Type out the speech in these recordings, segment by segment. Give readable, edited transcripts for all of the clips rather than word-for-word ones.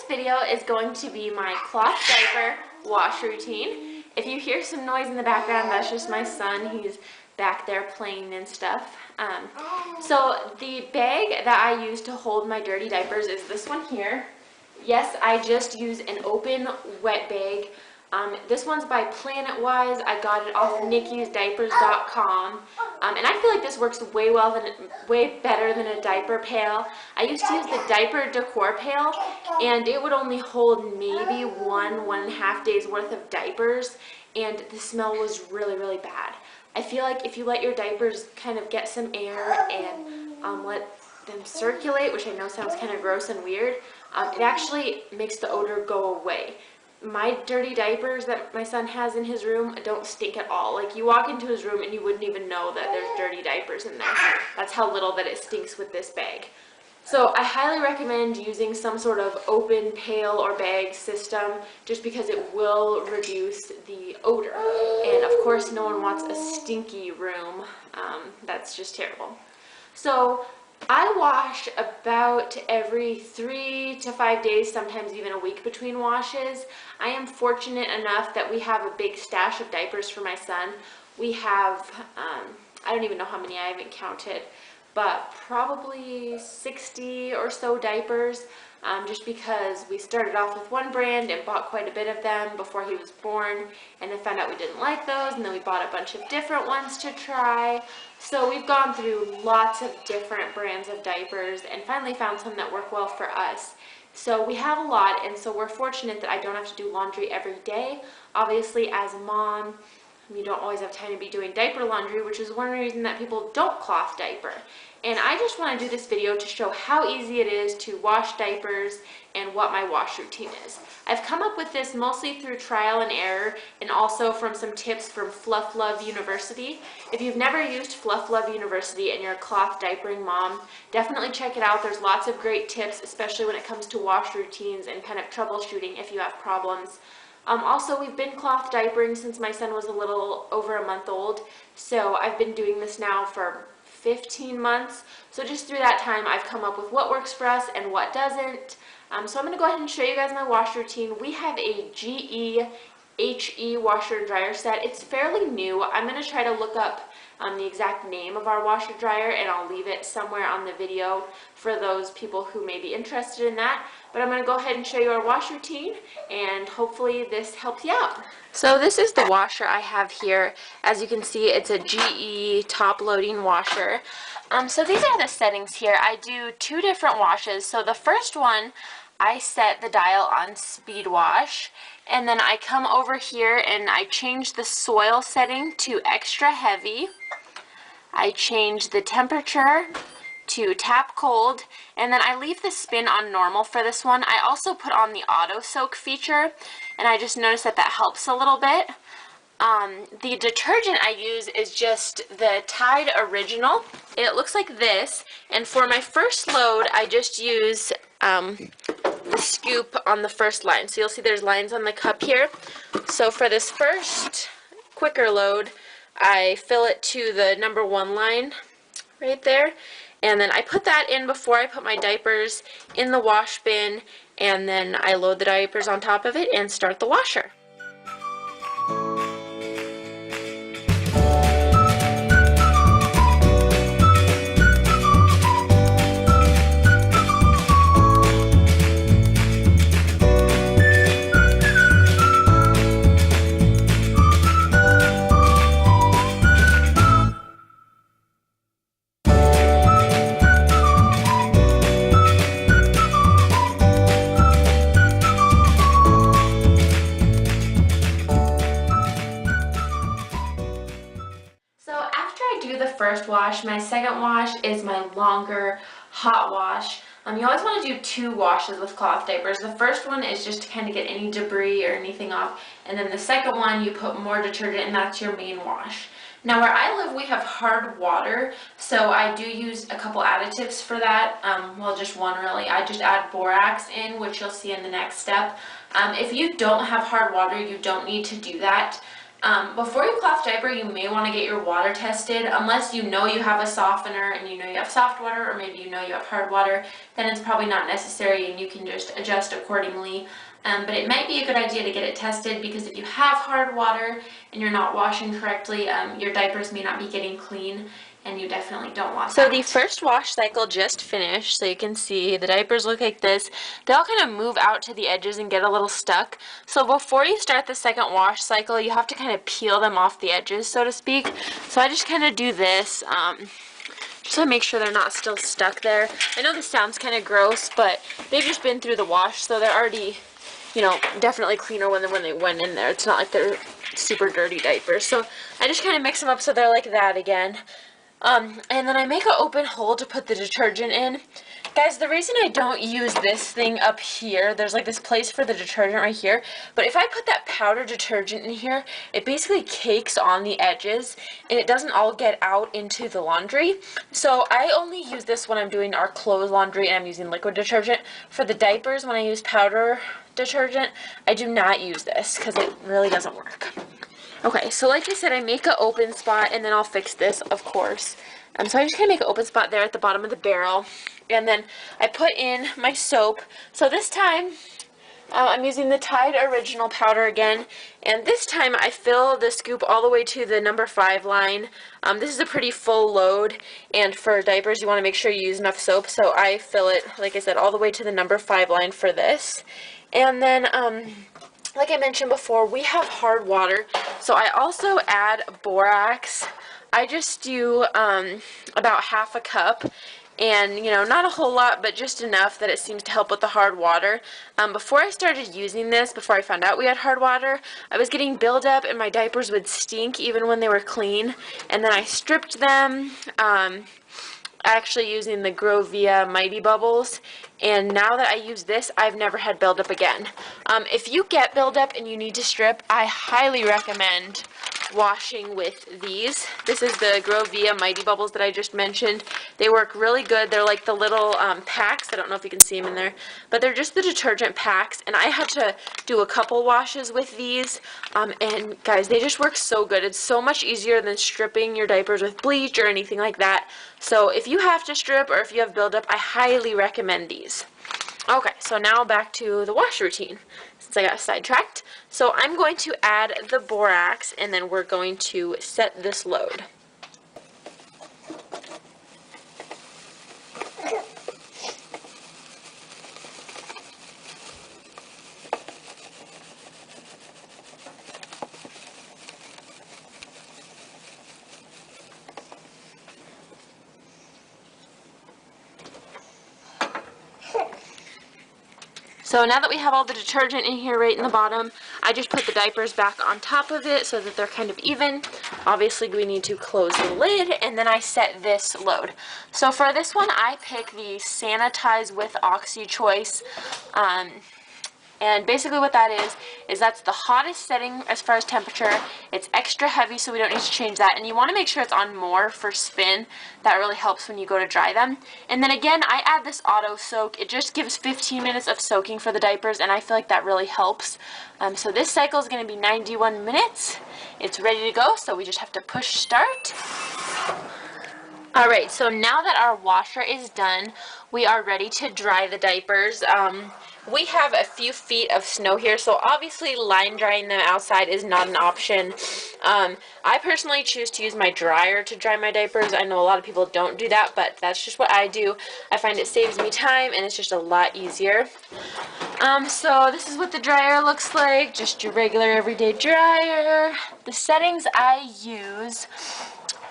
video is going to be my cloth diaper wash routine. If you hear some noise in the background, that's just my son. He's back there playing and stuff. So the bag that I use to hold my dirty diapers is this one here. Yes, I just use an open wet bag. This one's by Planet-Wise. I got it off NICUSdiapers.com. And I feel like this works way better than a diaper pail. I used to use the diaper decor pail, and it would only hold maybe 1.5 days worth of diapers, and the smell was really bad. I feel like if you let your diapers kind of get some air and let them circulate, which I know sounds kind of gross and weird, it actually makes the odor go away. My dirty diapers that my son has in his room don't stink at all. Like, you walk into his room and you wouldn't even know that there's dirty diapers in there. That's how little that it stinks with this bag. So I highly recommend using some sort of open pail or bag system, just because it will reduce the odor. And of course, no one wants a stinky room. That's just terrible. So I wash about every 3 to 5 days, sometimes even a week between washes. I am fortunate enough that we have a big stash of diapers for my son. We have, I don't even know how many, I haven't counted, but probably 60 or so diapers, just because we started off with one brand and bought quite a bit of them before he was born, and then found out we didn't like those, and then we bought a bunch of different ones to try. So we've gone through lots of different brands of diapers and finally found some that work well for us. So we have a lot, and so we're fortunate that I don't have to do laundry every day. Obviously, as a mom, you don't always have time to be doing diaper laundry, which is one reason that people don't cloth diaper. And I just want to do this video to show how easy it is to wash diapers and what my wash routine is. I've come up with this mostly through trial and error, and also from some tips from Fluff Love University. If you've never used Fluff Love University and you're a cloth diapering mom, definitely check it out. There's lots of great tips, especially when it comes to wash routines and kind of troubleshooting if you have problems. Also, we've been cloth diapering since my son was a little over a month old, so I've been doing this now for 15 months. So just through that time, I've come up with what works for us and what doesn't. So I'm going to go ahead and show you guys my wash routine. We have a GE HE washer and dryer set. It's fairly new. I'm going to try to look up the exact name of our washer dryer, and I'll leave it somewhere on the video for those people who may be interested in that. But I'm going to go ahead and show you our wash routine, and hopefully this helps you out. So this is the washer I have here. As you can see, it's a GE top loading washer. So these are the settings here. I do 2 different washes. So the first one, I set the dial on speed wash, and then I come over here and I change the soil setting to extra heavy. I change the temperature to tap cold, and then I leave the spin on normal for this one. I also put on the auto soak feature, and I just noticed that that helps a little bit. The detergent I use is just the Tide Original. It looks like this, and for my first load I just use the scoop on the first line. So you'll see there's lines on the cup here. So for this first quicker load, I fill it to the number 1 line right there, and then I put that in before I put my diapers in the wash bin, and then I load the diapers on top of it and start the washer. First wash. My second wash is my longer hot wash. You always want to do 2 washes with cloth diapers. The first one is just to kind of get any debris or anything off, and then the second one you put more detergent, and that's your main wash. Now where I live, we have hard water, so I do use a couple additives for that. Well, just one really. I just add borax in, which you'll see in the next step. If you don't have hard water, you don't need to do that. Before you cloth diaper, you may want to get your water tested. Unless you know you have a softener and you know you have soft water, or maybe you know you have hard water, then it's probably not necessary and you can just adjust accordingly. But it might be a good idea to get it tested, because if you have hard water and you're not washing correctly, your diapers may not be getting clean, and you definitely don't want that. So the first wash cycle just finished, so you can see the diapers look like this. They all kind of move out to the edges and get a little stuck. So before you start the second wash cycle, you have to kind of peel them off the edges, so to speak. So I just kind of do this, just to make sure they're not still stuck there. I know this sounds kind of gross, but they've just been through the wash, so they're already, you know, definitely cleaner when they went in there. It's not like they're super dirty diapers. So I just kind of mix them up so they're like that again. And then I make an open hole to put the detergent in. Guys, the reason I don't use this thing up here, there's like this place for the detergent right here, but if I put that powder detergent in here, it basically cakes on the edges and it doesn't all get out into the laundry. So I only use this when I'm doing our clothes laundry and I'm using liquid detergent. For the diapers, when I use powder detergent, I do not use this because it really doesn't work. Okay, so like I said, I make an open spot and then I'll fix this, of course. So I just kind of make an open spot there at the bottom of the barrel. And then I put in my soap. So this time, I'm using the Tide Original powder again. And this time I fill the scoop all the way to the number 5 line. This is a pretty full load. And for diapers, you want to make sure you use enough soap. So I fill it, like I said, all the way to the number 5 line for this. And then, like I mentioned before, we have hard water, so I also add borax. I just do about half a cup, and you know, not a whole lot, but just enough that it seems to help with the hard water. Before I started using this, before I found out we had hard water, I was getting buildup and my diapers would stink even when they were clean, and then I stripped them. Actually using the Grovia Mighty Bubbles, and now that I use this, I've never had buildup again. If you get buildup and you need to strip, I highly recommend washing with these. This is the Grovia Mighty Bubbles that I just mentioned. They work really good. They're like the little packs. I don't know if you can see them in there, but they're just the detergent packs, and I had to do a couple washes with these, and guys, they just work so good. It's so much easier than stripping your diapers with bleach or anything like that. So if you have to strip or if you have buildup, I highly recommend these. Okay, so now back to the wash routine, since I got sidetracked. So I'm going to add the borax, and then we're going to set this load. So now that we have all the detergent in here right in the bottom, I just put the diapers back on top of it so that they're kind of even. Obviously we need to close the lid, and then I set this load. So for this one, I pick the Sanitize with Oxy Choice. And basically what that is that's the hottest setting as far as temperature. It's extra heavy, so we don't need to change that. And you want to make sure it's on more for spin. That really helps when you go to dry them. And then again, I add this auto soak. It just gives 15 minutes of soaking for the diapers, and I feel like that really helps. So this cycle is going to be 91 minutes. It's ready to go, so we just have to push start. Alright, so now that our washer is done, we are ready to dry the diapers. We have a few feet of snow here, so obviously line drying them outside is not an option. I personally choose to use my dryer to dry my diapers. I know a lot of people don't do that, but that's just what I do. I find it saves me time, and it's just a lot easier. So this is what the dryer looks like, just your regular everyday dryer. The settings I use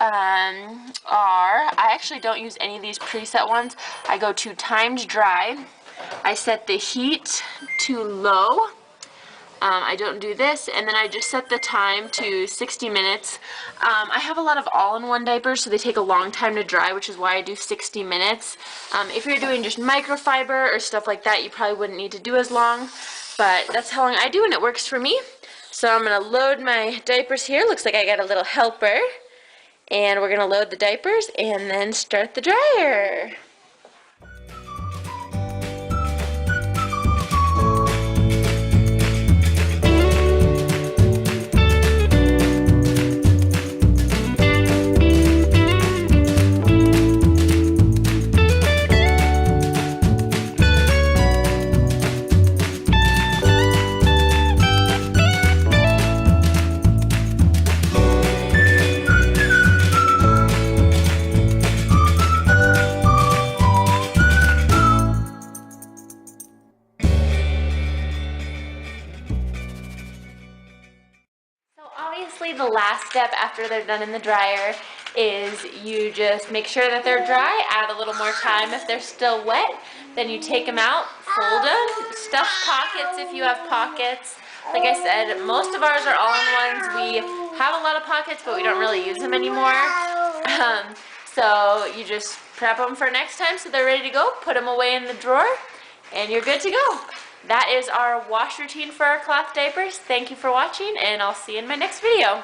I actually don't use any of these preset ones. I go to timed dry. I set the heat to low. I don't do this, and then I just set the time to 60 minutes. I have a lot of all-in-one diapers, so they take a long time to dry, which is why I do 60 minutes. If you're doing just microfiber or stuff like that, you probably wouldn't need to do as long, but that's how long I do, and it works for me. So I'm going to load my diapers here. Looks like I got a little helper. And we're going to load the diapers and then start the dryer. last step after they're done in the dryer is you just make sure that they're dry, add a little more time. If they're still wet, then you take them out, fold them, stuff pockets if you have pockets. Like I said, most of ours are all-in-ones. We have a lot of pockets, but we don't really use them anymore. So you just prep them for next time so they're ready to go, put them away in the drawer, and you're good to go. That is our wash routine for our cloth diapers. Thank you for watching, and I'll see you in my next video.